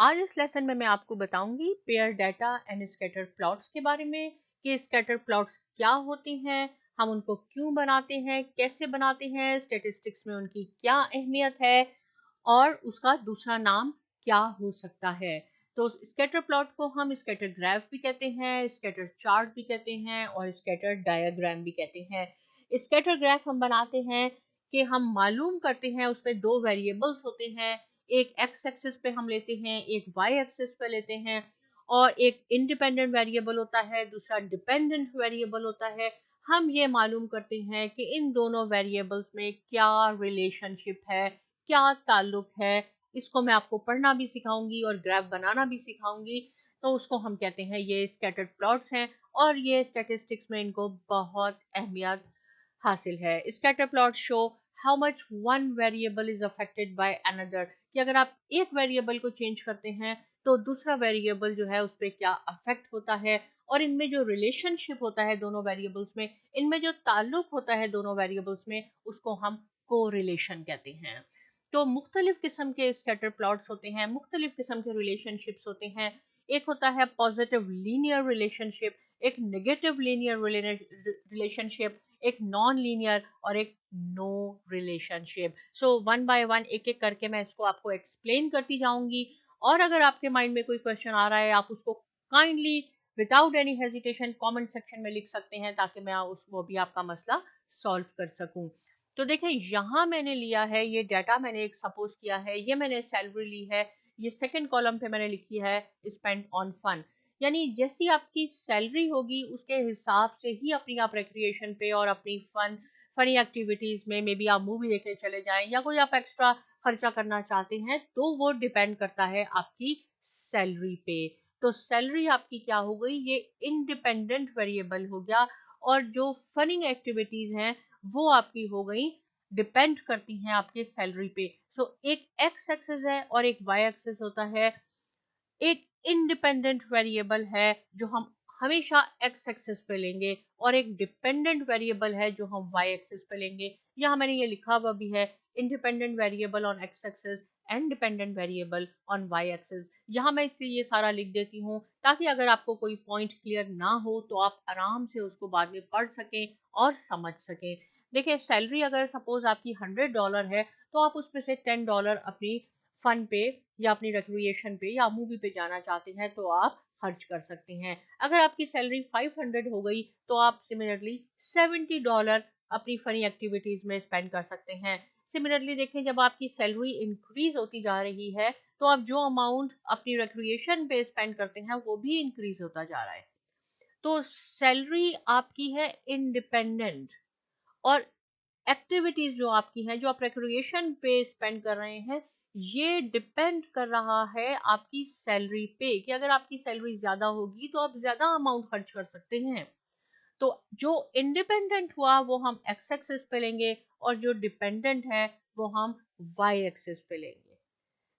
आज इस लेसन में मैं आपको बताऊंगी pair data and scatter plots के बारे में कि स्कैटर प्लॉट्स क्या होती हैं, हम उनको क्यों बनाते हैं, कैसे बनाते हैं, स्टैटिस्टिक्स में उनकी क्या अहमियत है और उसका दूसरा नाम क्या हो सकता है। तो स्कैटर प्लॉट को हम स्कैटर ग्राफ भी कहते हैं, स्कैटर चार्ट भी कहते हैं और स्कैटर डायग्राम भी कहते हैं। स्कैटर ग्राफ हम बनाते हैं कि हम मालूम करते हैं उसमें दो वेरिएबल्स होते हैं, एक एक्स एक्सिस पे हम लेते हैं, एक वाई एक्सिस पे लेते हैं और एक इंडिपेंडेंट वेरिएबल होता है, दूसरा डिपेंडेंट वेरिएबल होता है। हम ये मालूम करते हैं कि इन दोनों वेरिएबल्स में क्या रिलेशनशिप है, क्या ताल्लुक है। इसको मैं आपको पढ़ना भी सिखाऊंगी और ग्राफ बनाना भी सिखाऊंगी। तो उसको हम कहते हैं, ये स्कैटर्ड प्लॉट्स हैं और ये स्टैटिस्टिक्स में इनको बहुत अहमियत हासिल है। Scatter plot show how much one variable is affected by another, कि अगर आप एक वेरिएबल को चेंज करते हैं तो दूसरा वेरिएबल जो है उस पर क्या अफेक्ट होता है और इनमें जो रिलेशनशिप होता है दोनों वेरिएबल्स में, इनमें जो ताल्लुक होता है दोनों वेरिएबल्स में, उसको हम कोरिलेशन कहते हैं। तो मुख्तलिफ किस्म के स्कैटर प्लॉट्स होते हैं, मुख्तलिफ किस्म के रिलेशनशिप्स होते हैं। एक होता है पॉजिटिव लीनियर रिलेशनशिप, एक नेगेटिव लीनियर रिलेशनशिप, एक नॉन लीनियर और एक no relationship. So one by one एक एक करके मैं इसको आपको एक्सप्लेन करती जाऊंगी और अगर आपके माइंड में कोई क्वेश्चन आ रहा है आप उसको kindly without any hesitation comment section में लिख सकते हैं ताकि मैं उसको भी आपका मसला सॉल्व कर सकूं। तो देखें, यहाँ मैंने लिया है ये डाटा, मैंने एक सपोज किया है, ये मैंने सैलरी ली है, ये सेकंड कॉलम पे मैंने लिखी है स्पेंड ऑन फन। यानी जैसी आपकी सैलरी होगी उसके हिसाब से ही अपनी आप रिक्रिएशन पे और अपनी फनी एक्टिविटीज में, मे बी आप मूवी देखने चले जाएं या कोई आप एक्स्ट्रा खर्चा करना चाहते हैं, तो वो डिपेंड करता है आपकी सैलरी पे। तो सैलरी आपकी क्या हो गई, ये इंडिपेंडेंट वेरिएबल हो गया और जो फनी एक्टिविटीज हैं वो आपकी हो गई डिपेंड करती हैं आपके सैलरी पे। सो एक एक्स एक्सिस है और एक वाई एक्सिस होता है। एक इंडिपेंडेंट वेरिएबल है जो हम हमेशा एक्स एक्सिस पे लेंगे और एक डिपेंडेंट वेरिएबल है जो हम वाई एक्सिस पे लेंगे। यहाँ मैंने ये लिखा हुआ भी है, independent variable on X axis and dependent variable on Y axis. यहाँ मैं इसलिए ये सारा लिख देती हूँ ताकि अगर आपको कोई पॉइंट क्लियर ना हो तो आप आराम से उसको बाद में पढ़ सकें और समझ सकें। देखिए, सैलरी अगर सपोज आपकी $100 है तो आप उसमें से $10 अपनी फन पे या अपनी रिक्रिएशन पे या मूवी पे जाना चाहते हैं तो आप खर्च कर सकते हैं। अगर आपकी सैलरी 500 हो गई तो आप सिमिलरली $70 अपनी फनी एक्टिविटीज में स्पेंड कर सकते हैं। सिमिलरली देखें, जब आपकी सैलरी इंक्रीज होती जा रही है तो आप जो अमाउंट अपनी रिक्रिएशन पे स्पेंड करते हैं वो भी इंक्रीज होता जा रहा है। तो सैलरी आपकी है इंडिपेंडेंट और एक्टिविटीज जो आपकी हैं, जो आप रिक्रिएशन पे स्पेंड कर रहे हैं, ये डिपेंड कर रहा है आपकी सैलरी पे, कि अगर आपकी सैलरी ज्यादा होगी तो आप ज्यादा अमाउंट खर्च कर सकते हैं। तो जो इंडिपेंडेंट हुआ वो हम एक्स एक्सिस पे लेंगे और जो डिपेंडेंट है वो हम वाई एक्सिस पे लेंगे।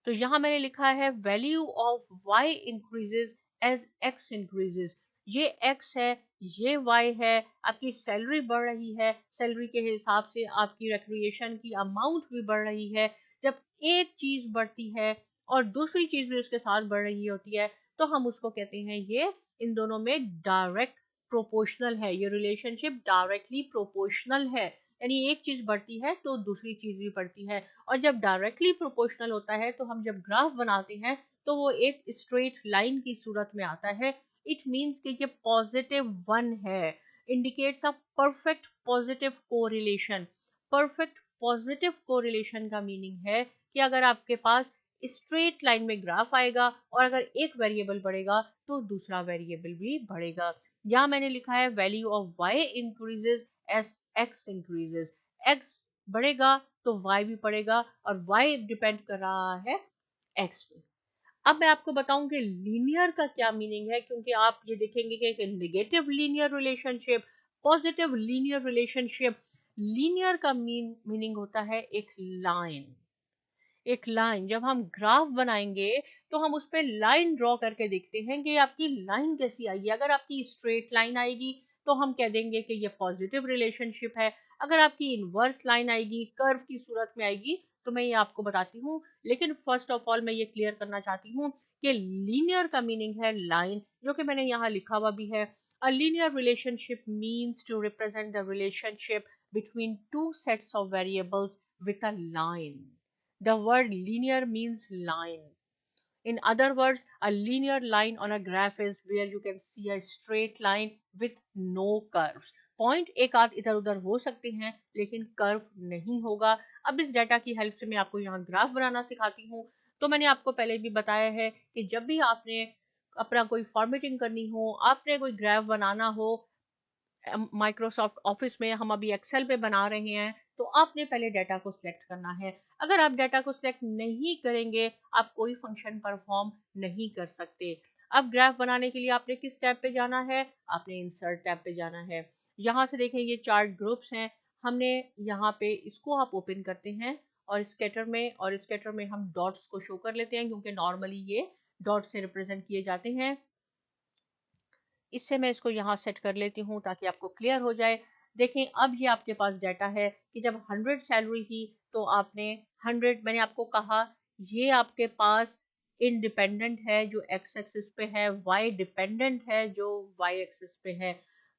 तो यहाँ मैंने लिखा है value of y increases as x increases. ये x है, ये y है, आपकी सैलरी बढ़ रही है, सैलरी के हिसाब से आपकी रिक्रिएशन की अमाउंट भी बढ़ रही है। जब एक चीज बढ़ती है और दूसरी चीज भी उसके साथ बढ़ रही होती है तो हम उसको कहते हैं ये इन दोनों में डायरेक्ट प्रोपोर्शनल है, ये रिलेशनशिप डायरेक्टली प्रोपोर्शनल है। यानी एक चीज बढ़ती है तो दूसरी चीज भी बढ़ती है। और जब डायरेक्टली प्रोपोर्शनल होता है तो हम जब ग्राफ बनाते हैं तो वो एक स्ट्रेट लाइन की सूरत में आता है। इट मीन्स कि ये पॉजिटिव वन है, indicates a perfect positive correlation. Perfect positive correlation का मीनिंग है कि अगर आपके पास स्ट्रेट लाइन में ग्राफ आएगा और अगर एक वेरिएबल बढ़ेगा तो दूसरा वेरिएबल भी बढ़ेगा। या मैंने लिखा है value of y increases as x increases. x बढ़ेगा तो y भी बढ़ेगा और y डिपेंड कर रहा है x पे। अब मैं आपको बताऊं कि लीनियर का क्या मीनिंग है, क्योंकि आप ये देखेंगे कि एक negative linear relationship, positive linear relationship. Linear का मीनिंग होता है एक लाइन। एक लाइन जब हम ग्राफ बनाएंगे तो हम उस पर लाइन ड्रॉ करके देखते हैं कि आपकी लाइन कैसी आएगी। अगर आपकी स्ट्रेट लाइन आएगी तो हम कह देंगे कि ये पॉजिटिव रिलेशनशिप है। अगर आपकी इनवर्स लाइन आएगी, कर्व की सूरत में आएगी, तो मैं ये आपको बताती हूँ। लेकिन फर्स्ट ऑफ ऑल मैं ये क्लियर करना चाहती हूँ कि लीनियर का मीनिंग है लाइन, जो कि मैंने यहाँ लिखा हुआ भी है। A linear relationship means to represent the relationship between two sets of variables with a line. The word linear means line. In other words, a linear line on a graph is where you can see a straight line with no curves. Point एक आध इधर उधर हो सकते हैं लेकिन curve नहीं होगा। अब इस डाटा की हेल्प से मैं आपको यहाँ ग्राफ बनाना सिखाती हूँ। तो मैंने आपको पहले भी बताया है कि जब भी आपने अपना कोई फॉर्मेटिंग करनी हो, आपने कोई ग्राफ बनाना हो, माइक्रोसॉफ्ट ऑफिस में हम अभी एक्सेल पे बना रहे हैं, तो आपने पहले डाटा को सिलेक्ट करना है। अगर आप डाटा को सिलेक्ट नहीं करेंगे, आप कोई फंक्शन परफॉर्म नहीं कर सकते। अब ग्राफ बनाने के लिए आपने किस टैब पे जाना है? आपने इंसर्ट टैब पे जाना है। यहाँ से देखें ये चार्ट ग्रुप्स हैं। हमने यहाँ पे इसको आप ओपन करते हैं और स्कैटर में हम डॉट्स को शो कर लेते हैं, क्योंकि नॉर्मली ये डॉट से रिप्रेजेंट किए जाते हैं। इससे मैं इसको यहाँ सेट कर लेती हूँ ताकि आपको क्लियर हो जाए। देखें अब ये आपके पास डाटा है कि जब 100 सैलरी थी तो आपने 100, मैंने आपको कहा ये आपके पास इंडिपेंडेंट है जो एक्स एक्सिस पे है, वाई डिपेंडेंट है जो वाई एक्सिस पे है।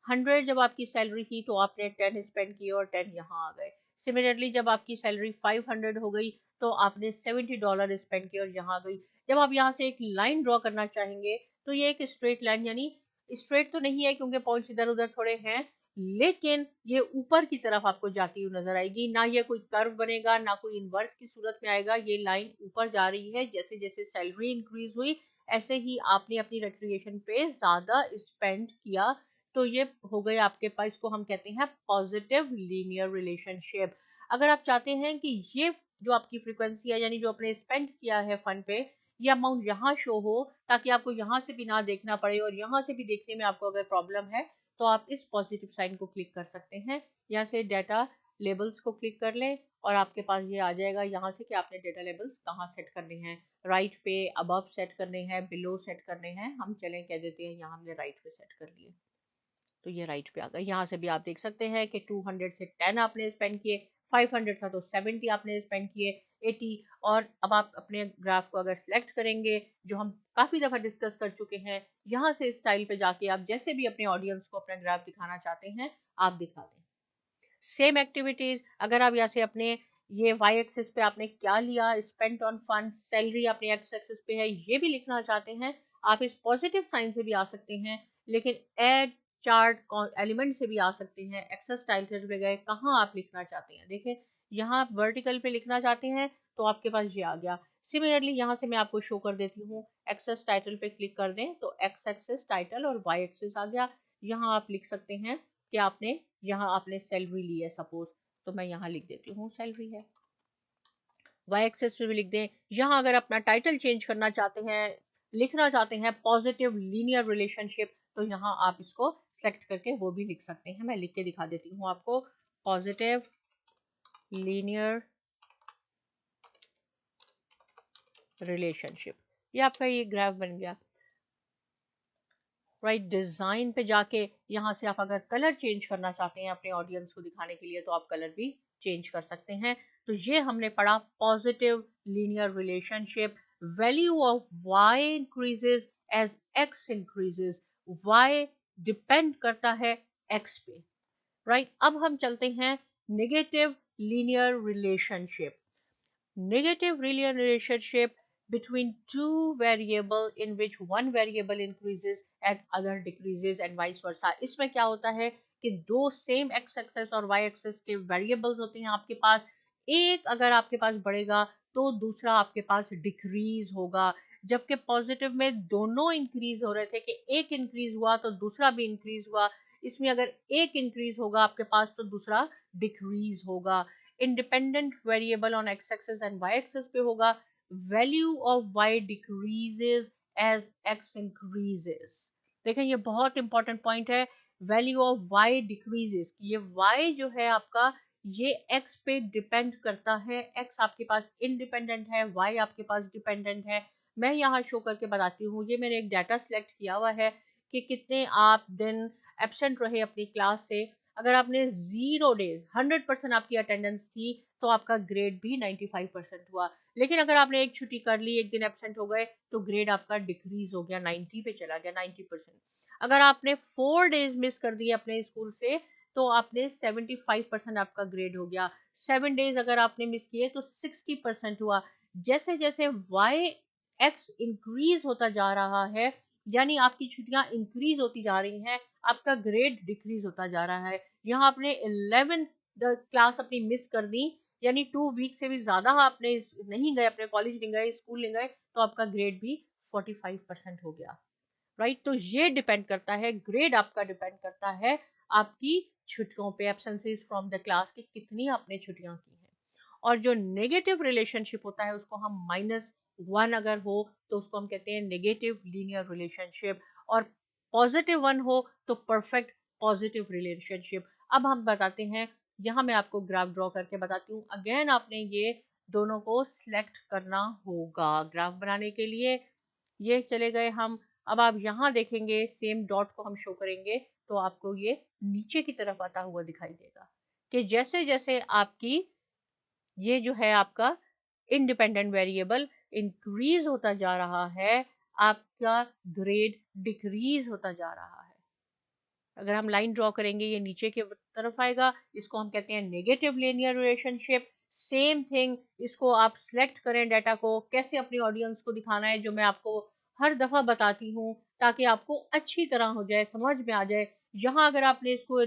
100 जब आपकी सैलरी थी तो आपने 10 स्पेंड किए और 10 यहाँ आ गए। सिमिलरली जब आपकी सैलरी 500 हो गई तो आपने $70 स्पेंड किए और यहाँ आ गई। जब आप यहाँ से एक लाइन ड्रॉ करना चाहेंगे तो ये एक स्ट्रेट लाइन, यानी स्ट्रेट तो नहीं है क्योंकि पॉइंट्स इधर उधर थोड़े हैं, लेकिन ये ऊपर की तरफ आपको जाती हुई नजर आएगी। ना ये कोई कर्व बनेगा, ना कोई इनवर्स की सूरत में आएगा। ये लाइन ऊपर जा रही है। जैसे जैसे सैलरी इंक्रीज हुई ऐसे ही आपने अपनी रिक्रिएशन पे ज्यादा स्पेंड किया, तो ये हो गए आपके पास, इसको हम कहते हैं पॉजिटिव लीनियर रिलेशनशिप। अगर आप चाहते हैं कि ये जो आपकी फ्रीक्वेंसी है, यानी जो आपने स्पेंड किया है फन पे, ये अमाउंट यहाँ शो हो ताकि आपको यहाँ से भी ना देखना पड़े और यहाँ से भी देखने में आपको अगर प्रॉब्लम है, तो आप इस पॉजिटिव साइन को क्लिक कर सकते हैं। यहाँ से डाटा लेबल्स को क्लिक कर लें और आपके पास ये आ जाएगा यहाँ से कि आपने डाटा लेबल्स कहाँ सेट करने हैं। राइट पे, अबव सेट करने हैं, बिलो सेट करने हैं। हम चलें कह देते हैं यहाँ हमने राइट पे सेट कर लिए, तो ये राइट पे आ गया। यहाँ से भी आप देख सकते हैं कि 200 से 10 आपने स्पेंड किए, 500 था तो 70 आपने स्पेंड किए, 80। और अब आप अपने ग्राफ को अगर सिलेक्ट करेंगे, जो हम काफ़ी दफ़ा डिस्कस कर चुके हैं, यहाँ से स्टाइल पे जाके आप जैसे भी अपने ऑडियंस को अपना ग्राफ दिखाना चाहते हैं आप दिखा दें। सेम एक्टिविटीज़, अगर आप यहाँ से अपने ये वाई एक्सिस पे आपने क्या लिया, स्पेंट ऑन फंड, सैलरी अपने एक्स एक्सिस पे है, ये भी लिखना चाहते हैं, आप इस पॉजिटिव साइन से भी आ सकते हैं। लेकिन ऐड चार्ट एलिमेंट से भी आ सकते हैं। एक्सेस टाइटल पे गए, कहाँ आप लिखना चाहते हैं, देखें यहाँ आप वर्टिकल पे लिखना चाहते हैं तो आपके पास ये आ गया। सिमिलरली यहाँ से मैं आपको शो कर देती हूँ, एक्सेस टाइटल पे क्लिक कर दें तो एक्स एक्सेस टाइटल और वाई एक्सेस आ गया। यहाँ आप लिख सकते हैं कि आपने यहाँ आपने सैलरी ली है सपोज, तो मैं यहाँ लिख देती हूँ सैलरी है। वाई एक्सेस पे भी लिख दें। यहाँ अगर अपना टाइटल चेंज करना चाहते हैं, लिखना चाहते हैं पॉजिटिव लीनियर रिलेशनशिप, तो यहाँ आप इसको सेलेक्ट करके वो भी लिख सकते हैं। मैं लिख के दिखा देती हूँ आपको, पॉजिटिव लीनियर रिलेशनशिप। ये आपका ये ग्राफ बन गया। राइट, डिजाइन पे जाके यहाँ से आप अगर कलर चेंज करना चाहते हैं अपने ऑडियंस को दिखाने के लिए, तो आप कलर भी चेंज कर सकते हैं। तो ये हमने पढ़ा positive linear relationship. Value of y increases as x increases. y depend करता है x पे। राइट, अब हम चलते हैं negative linear relationship. Negative linear relationship between two variable in which one variable increases and other decreases and vice versa। इसमें क्या होता है कि दो सेम x एक्सेस और y एक्सेस के वेरिएबल्स होते हैं आपके पास। एक अगर आपके पास बढ़ेगा तो दूसरा आपके पास डिक्रीज होगा। जबकि पॉजिटिव में दोनों इंक्रीज हो रहे थे कि एक इंक्रीज हुआ तो दूसरा भी इंक्रीज हुआ। इसमें अगर एक इंक्रीज होगा आपके पास तो दूसरा डिक्रीज होगा। Independent variable on X axis and Y axis पे होगा, value of Y decreases as X increases. देखें ये बहुत इंपॉर्टेंट पॉइंट है, वैल्यू ऑफ वाई डिक्रीजेस। ये वाई जो है आपका ये एक्स पे डिपेंड करता है। एक्स आपके पास इंडिपेंडेंट है, वाई आपके पास डिपेंडेंट है। मैं यहाँ शो करके बताती हूँ, ये मैंने एक डाटा सिलेक्ट किया हुआ है कि कितने आप दिन एब्सेंट रहे अपनी क्लास से, अगर आपने 0 डेज 100% आपकी अटेंडेंस थी तो आपका ग्रेड भी 95% हुआ। लेकिन अगर आपने एक छुट्टी कर ली, एक दिन एब्सेंट हो गए, तो ग्रेड आपका डिक्रीज हो गया, 90 पे चला गया, 90%। अगर आपने 4 डेज मिस कर दिए अपने स्कूल से तो आपने 75% आपका ग्रेड हो गया। 7 डेज अगर आपने मिस किए तो 60% हुआ। जैसे जैसे वाई एक्स इंक्रीज होता जा रहा है, यानी आपकी छुट्टियां इंक्रीज होती जा रही हैं, आपका ग्रेड डिक्रीज होता जा रहा है। यहाँ आपने 11 क्लास अपनी मिस कर दी, यानी 2 वीक से भी ज्यादा आपने नहीं गए, अपने कॉलेज नहीं गए, स्कूल नहीं गए, तो आपका ग्रेड भी 45% हो गया। राइट, तो ये डिपेंड करता है, ग्रेड आपका डिपेंड करता है आपकी छुट्टियों पे, एब्सेंसेस फ्रॉम द क्लास की कितनी आपने छुट्टियां की हैं। और जो नेगेटिव रिलेशनशिप होता है उसको हम -1 अगर हो तो उसको हम कहते हैं नेगेटिव लीनियर रिलेशनशिप, और +1 हो तो परफेक्ट पॉजिटिव रिलेशनशिप। अब हम बताते हैं, यहाँ मैं आपको ग्राफ ड्रॉ करके बताती हूँ। अगेन आपने ये दोनों को सिलेक्ट करना होगा ग्राफ बनाने के लिए। ये चले गए हम। अब आप यहाँ देखेंगे, सेम डॉट को हम शो करेंगे तो आपको ये नीचे की तरफ आता हुआ दिखाई देगा कि जैसे जैसे आपकी ये जो है आपका इंडिपेंडेंट वेरिएबल इंक्रीज होता जा रहा है, आपका ग्रेड डिक्रीज होता जा रहा है। अगर हम लाइन ड्रॉ करेंगे ये नीचे की तरफ आएगा, इसको हम कहते हैं negative linear relationship. Same thing, इसको आप सिलेक्ट करें डाटा को, कैसे अपनी ऑडियंस को दिखाना है, जो मैं आपको हर दफा बताती हूँ ताकि आपको अच्छी तरह हो जाए, समझ में आ जाए। यहाँ अगर आपने इसको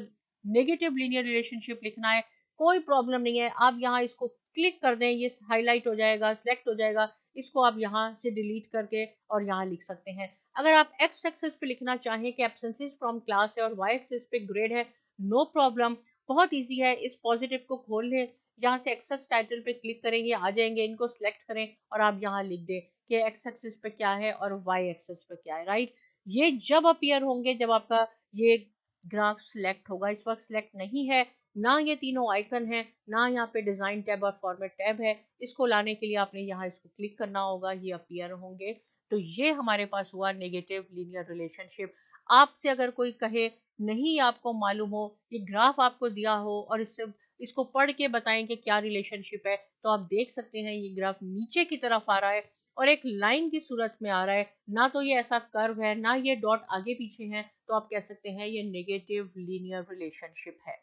नेगेटिव लीनियर रिलेशनशिप लिखना है, कोई प्रॉब्लम नहीं है, आप यहाँ इसको क्लिक कर दें, ये हाईलाइट हो जाएगा, सिलेक्ट हो जाएगा, इसको आप यहाँ से डिलीट करके और यहाँ लिख सकते हैं। अगर आप एक्स एक्सिस पे लिखना चाहें कि एब्सेंसेस फ्रॉम क्लास है और वाई एक्सिस पे ग्रेड है, नो प्रॉब्लम, बहुत इजी है। इस पॉजिटिव को खोल लें, यहाँ से एक्सेस टाइटल पे क्लिक करेंगे, आ जाएंगे, इनको सिलेक्ट करें और आप यहाँ लिख दें कि एक्स एक्सिस पे क्या है और वाई एक्सिस पे क्या है। राइट, ये जब अपीयर होंगे जब आपका ये ग्राफ सिलेक्ट होगा। इस वक्त सिलेक्ट नहीं है, ना ये तीनों आइकन है, ना यहाँ पे डिजाइन टैब और फॉर्मेट टैब है। इसको लाने के लिए आपने यहाँ इसको क्लिक करना होगा, ये अपीयर होंगे। तो ये हमारे पास हुआ नेगेटिव लीनियर रिलेशनशिप। आपसे अगर कोई कहे, नहीं आपको मालूम हो, ये ग्राफ आपको दिया हो और इसको पढ़ के बताएं कि क्या रिलेशनशिप है, तो आप देख सकते हैं ये ग्राफ नीचे की तरफ आ रहा है और एक लाइन की सूरत में आ रहा है, ना तो ये ऐसा कर्व है, ना ये डॉट आगे पीछे है, तो आप कह सकते हैं ये नेगेटिव लीनियर रिलेशनशिप है।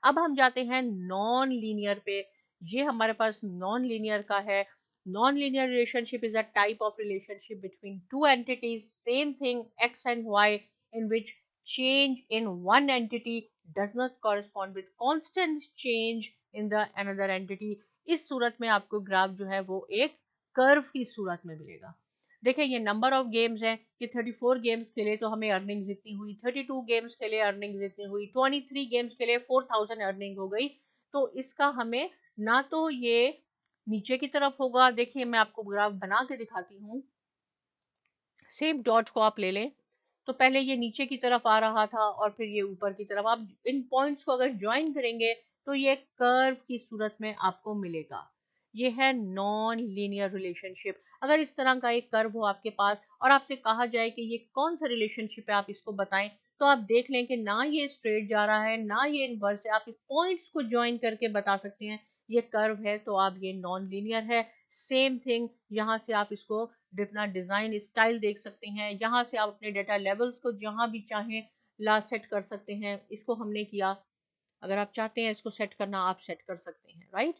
अब हम जाते हैं नॉन लीनियर पे। ये हमारे पास नॉन लीनियर का है। Non-linear relationship is a type of relationship between two entities, same thing, x and y, in which change in one entity does not correspond with constant change in the another entity. इस सूरत में आपको graph जो है वो एक curve की सूरत में मिलेगा। देखिए ये नंबर ऑफ गेम्स हैं कि 34 गेम्स खेले तो हमें अर्निंग्स इतनी हुई, 32 गेम्स खेले अर्निंग्स इतनी हुई, 23 गेम्स खेले 4000 अर्निंग हो गई। तो इसका हमें ना तो ये नीचे की तरफ होगा, देखिए मैं आपको ग्राफ बना के दिखाती हूँ। सेम डॉट को आप ले लें, तो पहले ये नीचे की तरफ आ रहा था और फिर ये ऊपर की तरफ। आप इन पॉइंट्स को अगर ज्वाइन करेंगे तो ये कर्व की सूरत में आपको मिलेगा। ये है नॉन लीनियर रिलेशनशिप। अगर इस तरह का एक कर्व हो आपके पास और आपसे कहा जाए कि ये कौन सा रिलेशनशिप है, आप इसको बताएं, तो आप देख लें कि ना ये स्ट्रेट जा रहा है, ना ये इनवर्स है। आप इस पॉइंट्स को ज्वाइन करके बता सकते हैं ये कर्व है, तो आप ये नॉन लीनियर है। सेम थिंग, यहाँ से आप इसको अपना डिजाइन स्टाइल देख सकते हैं, यहाँ से आप अपने डेटा लेवल्स को जहां भी चाहें ला सेट कर सकते हैं। इसको हमने किया, अगर आप चाहते हैं इसको सेट करना आप सेट कर सकते हैं। राइट,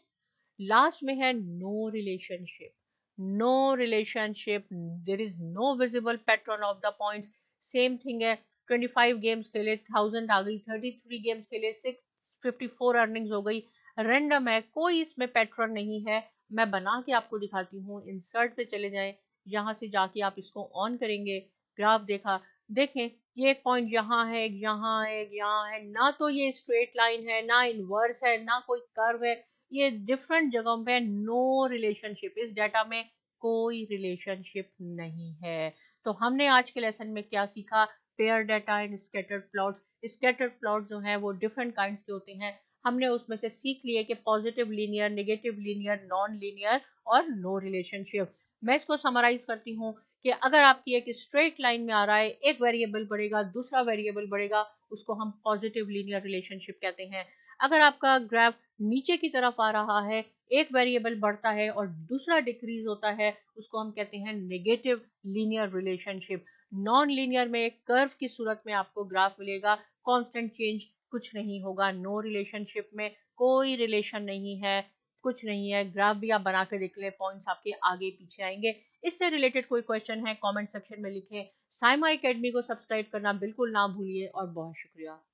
लास्ट में है no relationship. No relationship, there is no visible pattern of the points. Same thing है, 25 गेम्स खेले 1000 आ गई, 33 गेम्स खेले 654 अर्निंग्स हो गई। रैंडम है, कोई इसमें पैटर्न नहीं है। मैं बना के आपको दिखाती हूँ। इंसर्ट पे चले जाएं, यहाँ से जाके आप इसको ऑन करेंगे, ग्राफ देखा, देखें ये एक पॉइंट यहाँ है, एक यहाँ है, एक यहाँ है, ना तो ये स्ट्रेट लाइन है, ना इनवर्स है, ना कोई कर्व है, ये डिफरेंट जगहों पे। नो रिलेशनशिप, इस डाटा में कोई रिलेशनशिप नहीं है। तो हमने आज के लेसन में क्या सीखा? Pair data and scattered plots. Scattered plot जो है वो डिफरेंट काइंड्स के होते हैं। हमने उसमें से सीख लिए कि positive linear, negative linear, non linear और नो रिलेशनशिप। मैं इसको समराइज करती हूँ कि अगर आपकी एक स्ट्रेट लाइन में आ रहा है, एक वेरिएबल बढ़ेगा, दूसरा वेरिएबल बढ़ेगा, उसको हम पॉजिटिव लीनियर रिलेशनशिप कहते हैं। अगर आपका ग्राफ नीचे की तरफ आ रहा है, एक वेरिएबल बढ़ता है और दूसरा डिक्रीज होता है, उसको हम कहते हैं negative linear relationship. Non linear में कर्व की सूरत में आपको ग्राफ मिलेगा, कांस्टेंट चेंज कुछ नहीं होगा। नो रिलेशनशिप में कोई रिलेशन नहीं है, कुछ नहीं है। ग्राफ भी आप बना के देख लें, पॉइंट्स आपके आगे पीछे आएंगे। इससे रिलेटेड कोई क्वेश्चन है कमेंट सेक्शन में लिखें। साइमा एकेडमी को सब्सक्राइब करना बिल्कुल ना भूलिए और बहुत शुक्रिया।